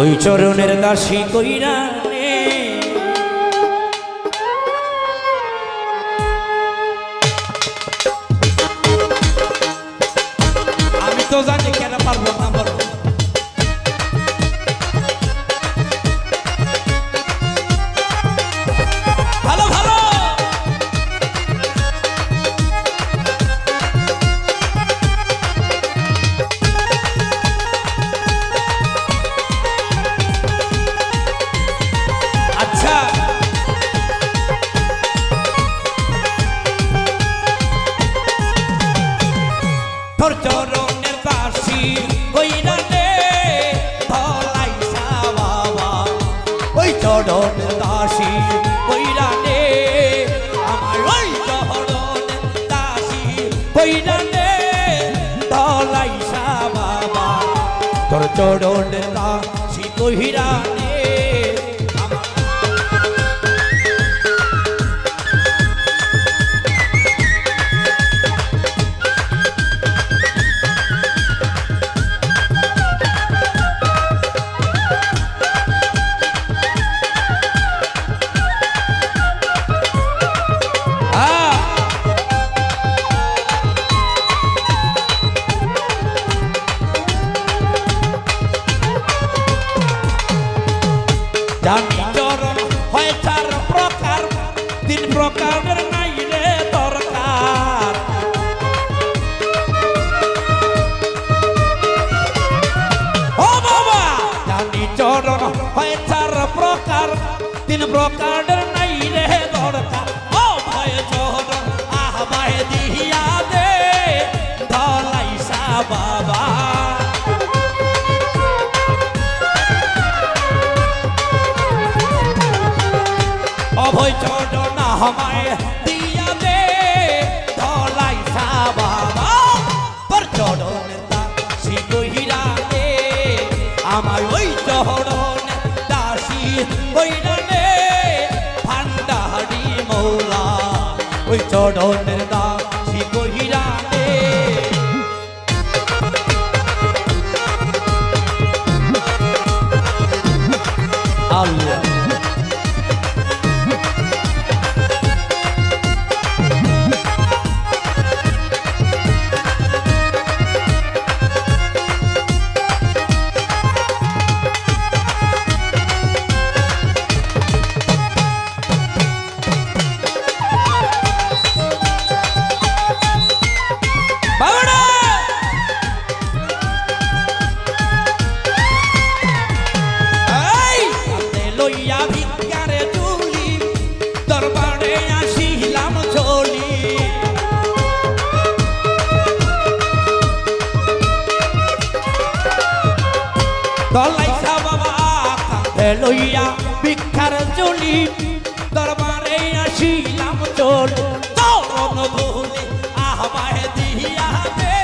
ওই চরণের দাসী কইরা নে আমি তো জানি কেন পারবো না বলো ভালো ভালো তোর চরণের দাসী কইরা নে ধলাইসা বাবা ওই চরণের দাসী কইরা নে আমার ওই চরণের দাসী কইরা নে ধলাইসা বাবা তোর চরণের দাসী কইরা নে জানি চরণ হয় চার প্রকার তিন প্রকারের নাই রে দরকার ও বাবা জানি চরণ হয় চার প্রকার তিন প্রকারের নাই রে দরকার ও ভয় চরণ আহবায় দিয়া দে ধলাইসা বাবা অভয় চরণ আমায় দিয়া দে ধলাইসা বাবা তোর চরণের দাসী কইরা নে আমায় ওই চরণের দাসী কইরা নে ভান্ডারি মৌলা ওই চরণের দাসী কইরা নে আল্লাহ লইয়া ভিক্ষারে চুলি দরবারে আসিলাম চলি ধলাইসা বাবা কাঁধে লইয়া ভিক্ষার চুলি দরবারে আসিলাম চলি চরণ ধুলি আহবায় দিয়া দে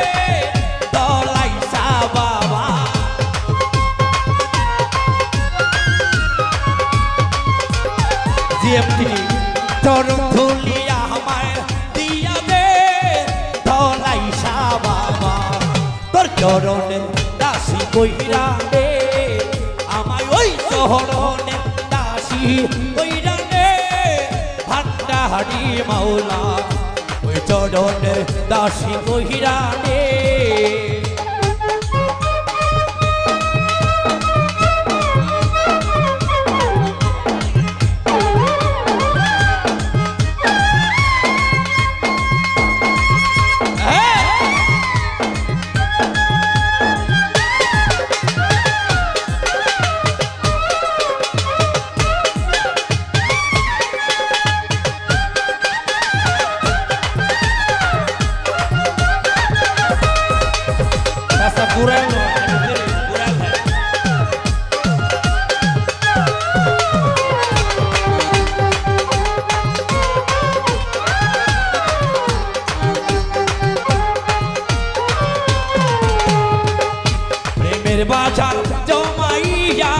ধলাইসা বাবা চরণ ধুলিয়া আমায় দিয়া দে ধলাইসা বাবা তোর চরণের দাসী কইরা নে আমায় ওই চরণের দাসী কইরা নে ভান্ডারি মাওলা ওই চরণের দাসী কইরা নে বাজার জমাইয়া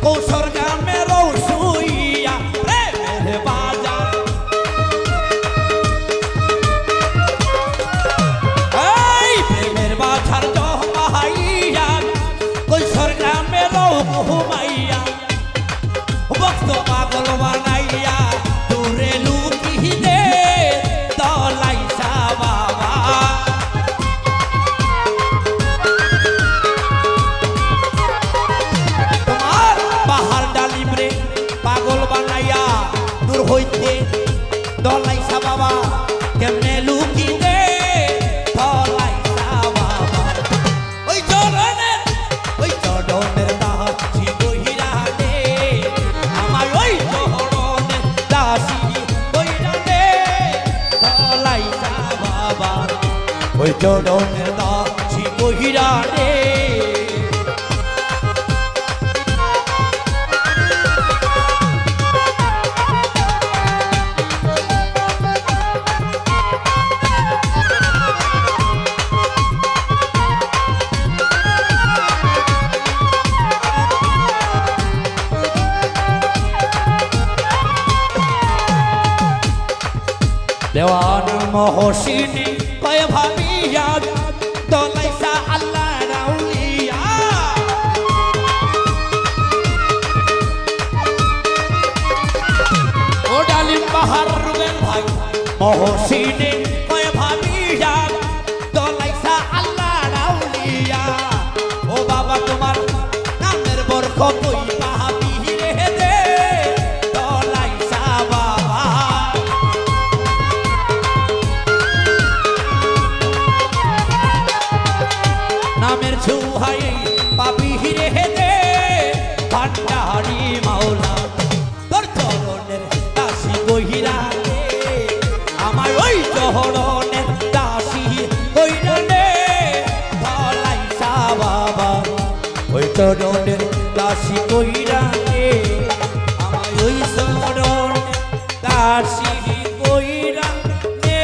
কৌশল গ্রামের শুইয়া প্রেমের বাজার এই প্রেমের বাজার জমাইয়া কৌশল গ্রামের লাইসা বাবা ওই চরণের দাসী কইরা রে দেওয়ান মহসিনী কয় ভাবিয়া দলাইসা আল্লাহ রাউলিয়া ও ডালিম বাহার রুবেল ভাই মহসিনী কয় ভাবিয়া দলাইসা আল্লাহ রাউলিয়া ও বাবা তোমার নামের বরকত কই পাবি রে দে দলাইসা বাবা নামের ছুহাই পাবি রে দে ভান্ডারি মাওলা তোর চরণের দাসী কইরা রে আমার ওই চরণের দাসী কইরা রে দলাইসা বাবা ওই চরণের দাসী কইরা রে আমার ওই চরণের দাসী কইরা রে